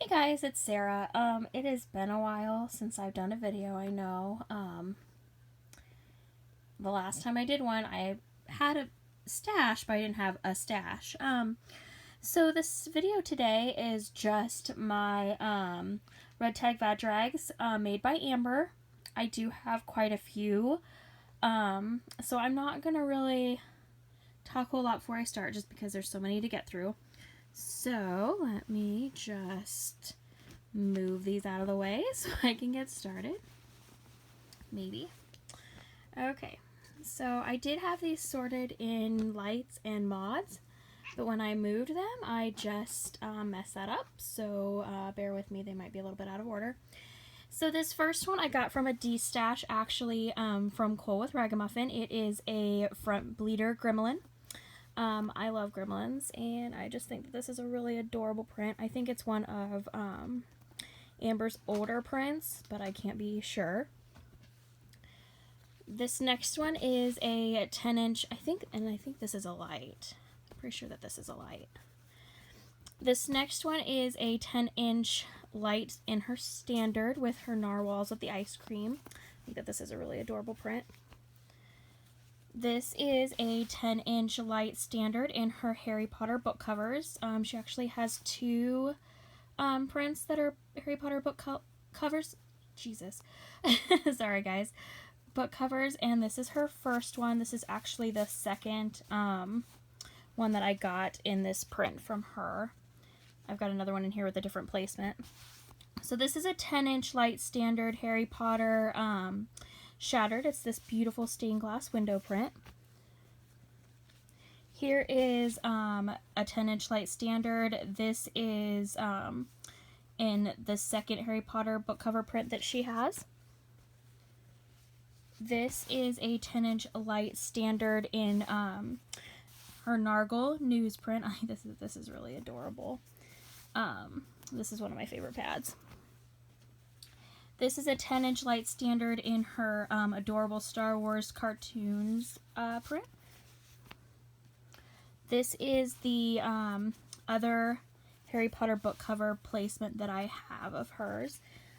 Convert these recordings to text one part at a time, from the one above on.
Hey guys, it's Sarah. It has been a while since I've done a video, I know. The last time I did one, I had a stash, but I didn't have a stash. So this video today is just my, red Tag Vag Rags, made by Amber. I do have quite a few, so I'm not gonna really talk a whole lot before I start, just because there's so many to get through. So let me just move these out of the way so I can get started. Maybe. Okay, so I did have these sorted in lights and mods, but when I moved them, I just messed that up. So bear with me, they might be a little bit out of order. So this first one I got from a D-stash, actually, from Cole with Ragamuffin. It is a front bleeder gremlin. I love gremlins, and I just think that this is a really adorable print. I think it's one of Amber's older prints, but I can't be sure. This next one is a 10-inch, I think this is a light. I'm pretty sure that this is a light. This next one is a 10-inch light in her standard with her narwhals with the ice cream. I think that this is a really adorable print. This is a 10-inch light standard in her Harry Potter book covers. She actually has two prints that are Harry Potter book covers. Jesus. Sorry, guys. Book covers, and this is her first one. This is actually the second one that I got in this print from her. I've got another one in here with a different placement. So this is a 10-inch light standard Harry Potter Shattered. It's this beautiful stained glass window print. Here is a 10-inch light standard. This is in the second Harry Potter book cover print that she has. This is a 10-inch light standard in her Nargle newsprint. I think this is really adorable. This is one of my favorite pads. This is a 10-inch light standard in her adorable Star Wars cartoons print. This is the other Harry Potter book cover placement that I have of hers.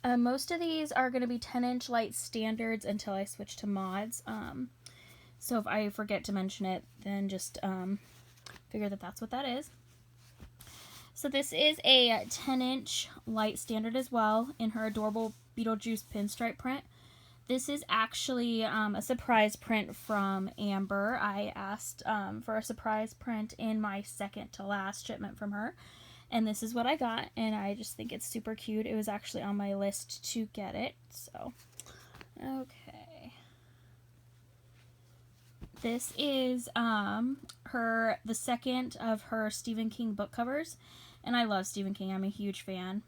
Most of these are going to be 10-inch light standards until I switch to mods. So if I forget to mention it, then just figure that that's what that is. So this is a 10-inch light standard as well in her adorable Beetlejuice pinstripe print. This is actually a surprise print from Amber. I asked for a surprise print in my second to last shipment from her, and this is what I got, and I just think it's super cute. It was actually on my list to get it, so okay. This is the second of her Stephen King book covers, and I love Stephen King. I'm a huge fan.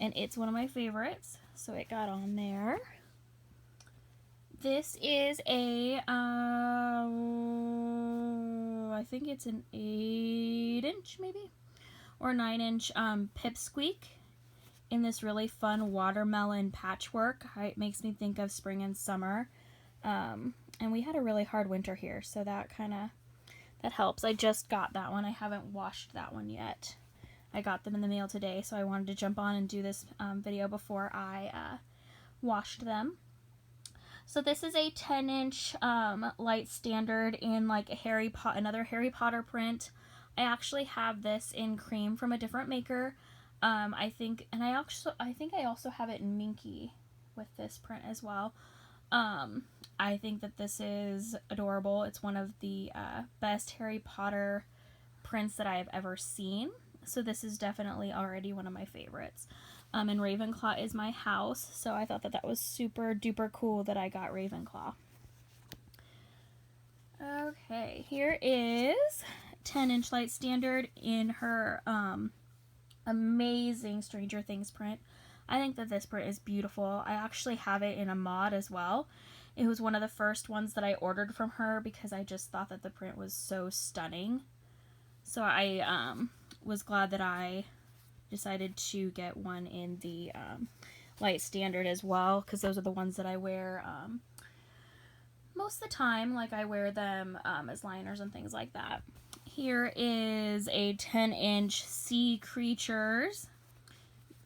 And it's one of my favorites, so it got on there. This is a, I think it's an 8-inch maybe, or 9-inch Pipsqueak in this really fun watermelon patchwork. It makes me think of spring and summer. And we had a really hard winter here, so that helps. I just got that one. I haven't washed that one yet. I got them in the mail today, so I wanted to jump on and do this video before I washed them. So this is a 10-inch light standard in like another Harry Potter print. I actually have this in cream from a different maker. I think I also have it in minky with this print as well. I think that this is adorable. It's one of the best Harry Potter prints that I have ever seen. So this is definitely already one of my favorites. And Ravenclaw is my house, so I thought that was super duper cool that I got Ravenclaw. Okay, here is 10-inch light standard in her amazing Stranger Things print. I think that this print is beautiful. I actually have it in a mod as well. It was one of the first ones that I ordered from her because I just thought that the print was so stunning. So I was glad that I decided to get one in the light standard as well, because those are the ones that I wear most of the time. Like, I wear them as liners and things like that. Here is a 10-inch Sea Creatures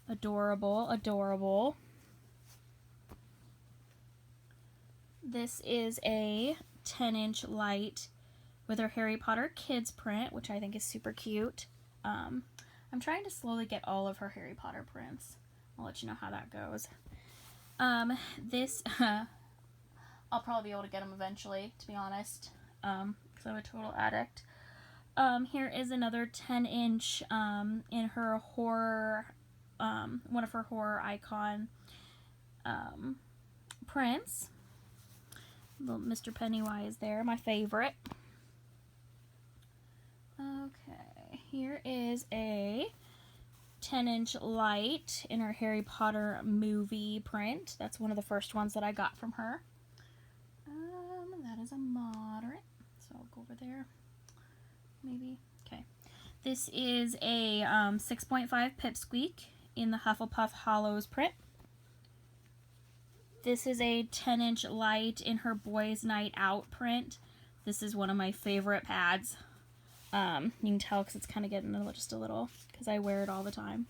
Adorable, adorable. This is a 10-inch light with her Harry Potter Kids print, which I think is super cute. I'm trying to slowly get all of her Harry Potter prints. I'll let you know how that goes. This, I'll probably be able to get them eventually, to be honest, because I'm a total addict. Here is another 10-inch in her horror, one of her horror icon prints. Little Mr. Pennywise there, my favorite. Okay, here is a 10-inch light in her Harry Potter movie print. That's one of the first ones that I got from her. That is a moderate, so I'll go over there. Maybe. Okay. This is a 6.5 Pipsqueak in the Hufflepuff Hollows print. This is a 10-inch light in her Boys Night Out print. This is one of my favorite pads. You can tell because it's kind of getting just a little, because I wear it all the time.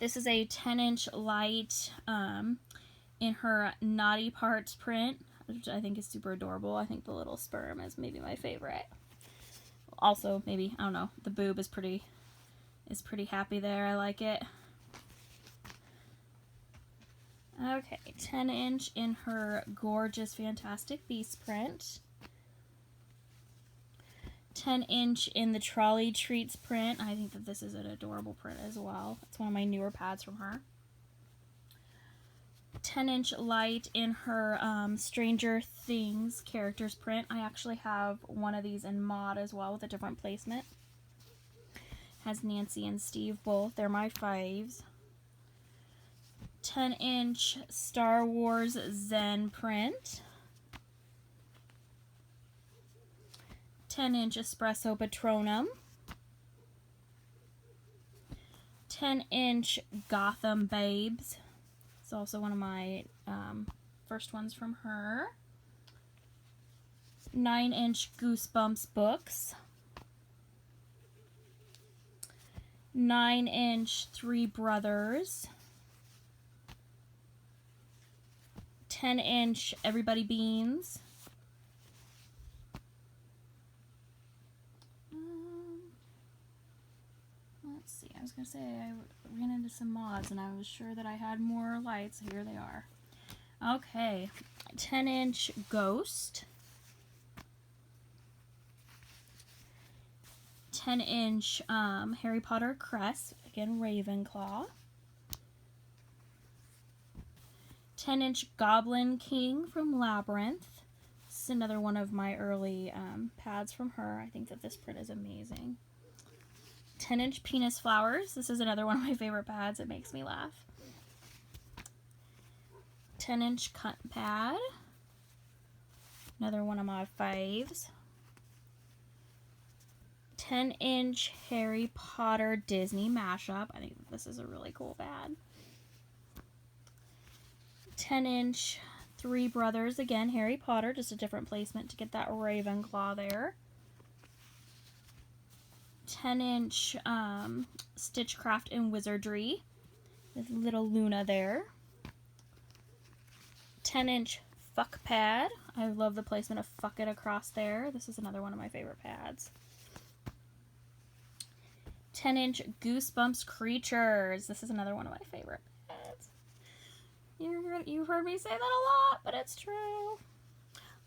This is a 10-inch light in her Naughty Parts print, which I think is super adorable. I think the little sperm is maybe my favorite. Also, maybe, I don't know, the boob is pretty happy there. I like it. Okay, 10-inch in her gorgeous Fantastic Beasts print. 10-inch in the Trolley Treats print. I think that this is an adorable print as well. It's one of my newer pads from her. 10-inch light in her Stranger Things characters print. I actually have one of these in mod as well with a different placement. Has Nancy and Steve both. They're my faves. 10-inch Star Wars Zen print. 10-inch Espresso Patronum. 10-inch Gotham Babes. It's also one of my first ones from her. 9-inch Goosebumps books. 9-inch Three Brothers. 10-inch Everybody Beans. Let's see, I was going to say I ran into some mods and I was sure that I had more lights. Here they are. Okay, 10-inch Ghost. 10-inch Harry Potter Crest, again Ravenclaw. 10-inch Goblin King from Labyrinth. This is another one of my early pads from her. I think that this print is amazing. 10-inch Penis Flowers. This is another one of my favorite pads. It makes me laugh. 10-inch Cut Pad. Another one of my faves. 10-inch Harry Potter Disney mashup. I think this is a really cool pad. 10-inch Three Brothers, again Harry Potter, just a different placement to get that Ravenclaw there. 10-inch Stitchcraft and Wizardry with little Luna there. 10-inch Fuck Pad. I love the placement of Fuck It across there. This is another one of my favorite pads. 10-inch Goosebumps Creatures. This is another one of my favorite pads. You've heard me say that a lot, but it's true.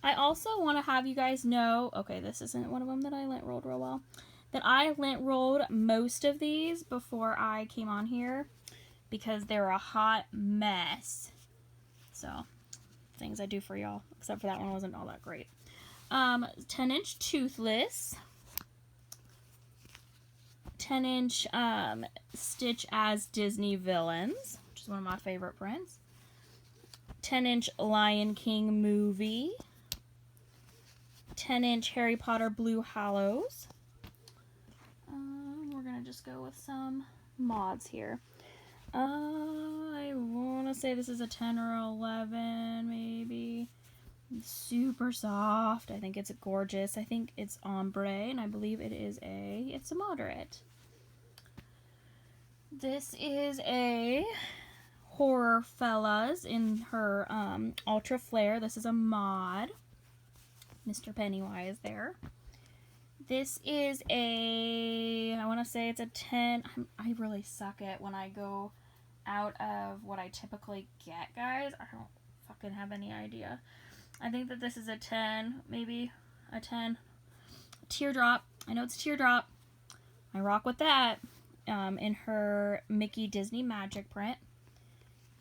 I also want to have you guys know, okay, this isn't one of them that I lint rolled real well, that I lint rolled most of these before I came on here because they were a hot mess. So, things I do for y'all, except for that one wasn't all that great. 10-inch Toothless. 10-inch Stitch as Disney Villains, which is one of my favorite prints. 10-inch Lion King movie. 10-inch Harry Potter Blue Hollows. We're going to just go with some mods here. I want to say this is a 10 or 11, maybe. Super soft. I think it's gorgeous. I think it's ombre, and I believe it's a moderate. This is a Horror Fellas in her Ultra Flare. This is a mod. Mr. Pennywise there. This is a, I want to say it's a 10. I really suck at when I go out of what I typically get, guys. I don't fucking have any idea. I think that this is a 10, maybe a 10. Teardrop. I know it's Teardrop. I rock with that. In her Mickey Disney Magic print.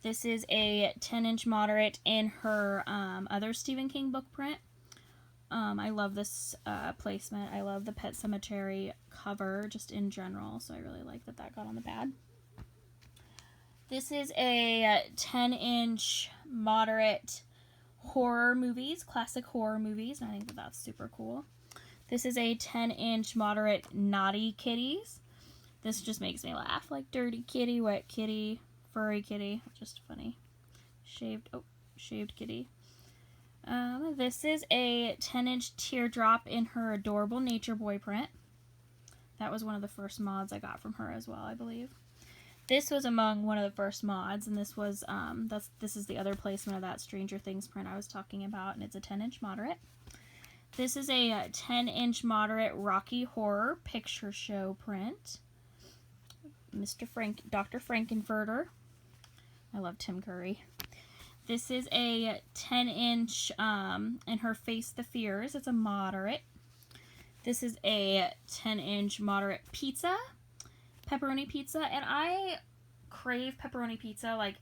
This is a 10-inch moderate in her other Stephen King book print. I love this placement. I love the Pet Sematary cover just in general, so I really like that that got on the pad. This is a 10-inch moderate horror movies, classic horror movies, and I think that that's super cool. This is a 10-inch moderate Naughty Kitties. This just makes me laugh, like dirty kitty, wet kitty, furry kitty, just funny. Shaved kitty. This is a 10-inch Teardrop in her adorable Nature Boy print. That was one of the first mods I got from her as well, I believe. This was among one of the first mods, and this was this is the other placement of that Stranger Things print I was talking about, and it's a 10-inch moderate. This is a 10-inch moderate Rocky Horror picture show print. Dr. Frankenfurter. I love Tim Curry. This is a 10-inch in her Face the Fears. It's a moderate. This is a 10-inch moderate pizza. Pepperoni pizza. And I crave pepperoni pizza like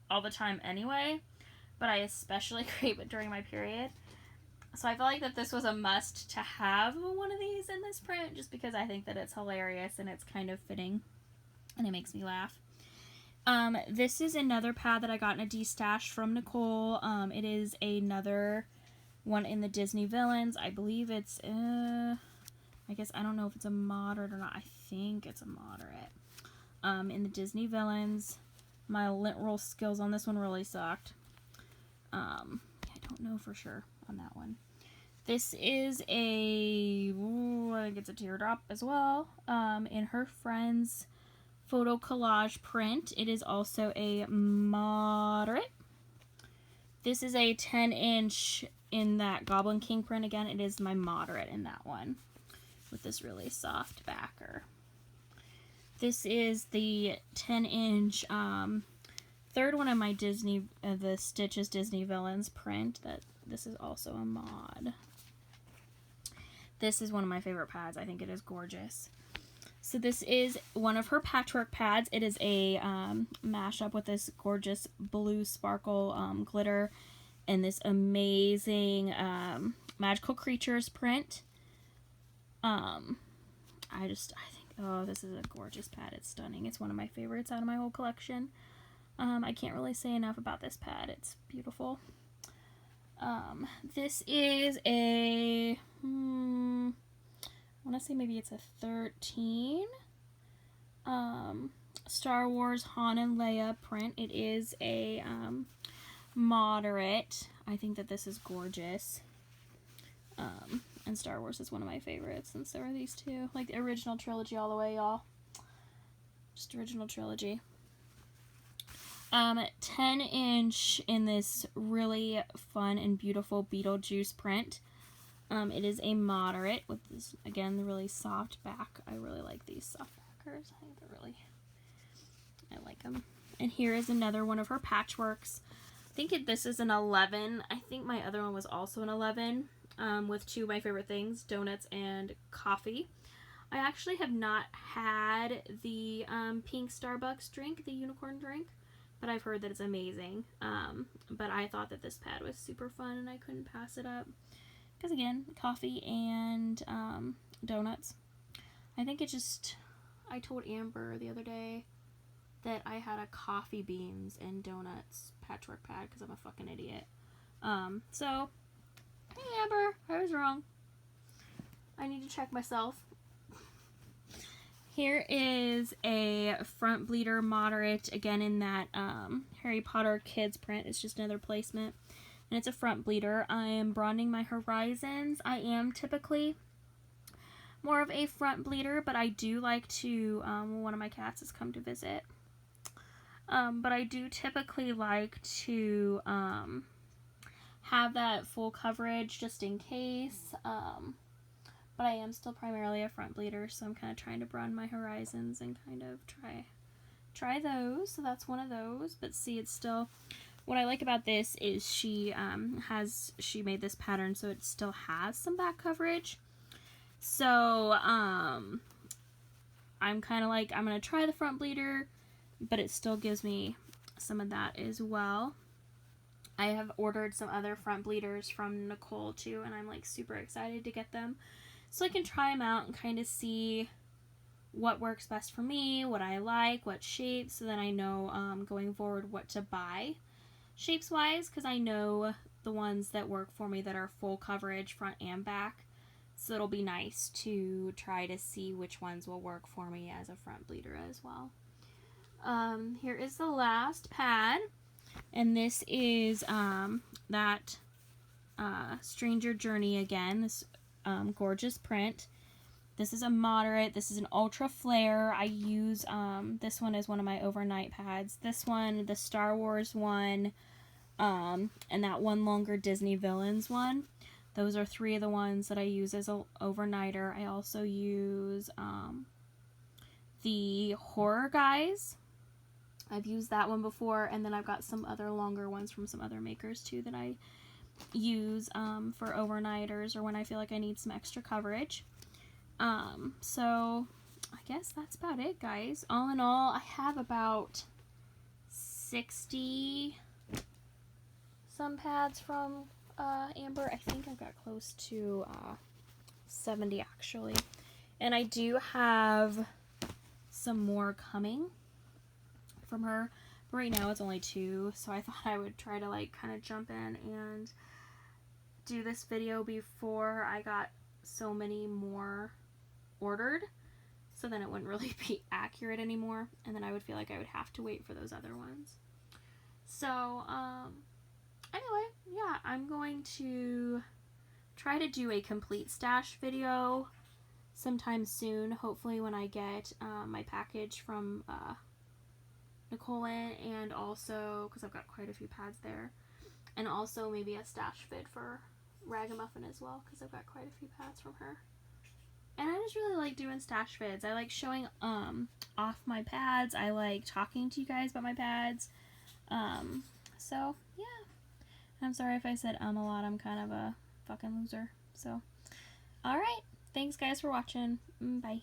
all the time anyway. But I especially crave it during my period. So I feel like that this was a must to have one of these in this print. Just because I think that it's hilarious and it's kind of fitting. And it makes me laugh. This is another pad that I got in a D-stash from Nicole. It is another one in the Disney Villains. I believe it's, I guess, I don't know if it's a moderate or not. I think it's a moderate. In the Disney Villains. My lint roll skills on this one really sucked. I don't know for sure on that one. This is I think it's a Teardrop as well. In her Friends photo collage print. It is also a moderate. This is a 10-inch in that Goblin King print again. It is my moderate in that one with this really soft backer. This is the 10-inch third one of my Disney, the Stitches Disney Villains print. This is also a mod. This is one of my favorite pads. I think it is gorgeous. So this is one of her patchwork pads. It is a mashup with this gorgeous blue sparkle glitter and this amazing Magical Creatures print. I think, oh, this is a gorgeous pad. It's stunning. It's one of my favorites out of my whole collection. I can't really say enough about this pad. It's beautiful. This is a... I want to say maybe it's a 13 Star Wars Han and Leia print. It is a moderate. I think that this is gorgeous. And Star Wars is one of my favorites, and so are these two. Like the original trilogy all the way, y'all. Just original trilogy. 10-inch in this really fun and beautiful Beetlejuice print. It is a moderate with this, again, the really soft back. I really like these soft backers. I think they're really, I like them. And here is another one of her patchworks. I think this is an 11. I think my other one was also an 11 with two of my favorite things, donuts and coffee. I actually have not had the pink Starbucks drink, the unicorn drink, but I've heard that it's amazing. But I thought that this pad was super fun and I couldn't pass it up. Because again, coffee and donuts. I think it just, I told Amber the other day that I had a coffee beans and donuts patchwork pad because I'm a fucking idiot. So, hey Amber, I was wrong. I need to check myself. Here is a front bleeder moderate, again in that Harry Potter kids print. It's just another placement. And it's a front bleeder. I am broadening my horizons. I am typically more of a front bleeder, but I do like to, one of my cats has come to visit. But I do typically like to have that full coverage just in case. But I am still primarily a front bleeder, so I'm kind of trying to broaden my horizons and kind of try those. So that's one of those. But see, it's still, what I like about this is she made this pattern so it still has some back coverage. So I'm kind of like, I'm gonna try the front bleeder, but it still gives me some of that as well. I have ordered some other front bleeders from Nicole too, and I'm like super excited to get them so I can try them out and kind of see what works best for me, what I like, what shapes, so then I know going forward what to buy shapes wise, because I know the ones that work for me that are full coverage front and back, so it'll be nice to try to see which ones will work for me as a front bleeder as well. Here is the last pad, and this is that Stranger Journey again, this gorgeous print. This is a moderate, this is an ultra flare. I use this one as one of my overnight pads. This one, the Star Wars one, and that one longer Disney Villains one. Those are three of the ones that I use as an overnighter. I also use the Horror Guys. I've used that one before, and then I've got some other longer ones from some other makers too that I use for overnighters or when I feel like I need some extra coverage. So I guess that's about it, guys. All in all, I have about 60 some pads from Amber. I think I've got close to 70 actually, and I do have some more coming from her, but right now it's only 2, so I thought I would try to like kind of jump in and do this video before I got so many more ordered, so then it wouldn't really be accurate anymore, and then I would feel like I would have to wait for those other ones. So anyway, yeah, I'm going to try to do a complete stash video sometime soon, hopefully when I get my package from Nicole in, and also because I've got quite a few pads there, and also maybe a stash vid for Ragamuffin as well, because I've got quite a few pads from her. And I just really like doing stash vids. I like showing off my pads. I like talking to you guys about my pads. So yeah, I'm sorry if I said a lot. I'm kind of a fucking loser. So alright, thanks guys for watching. Bye.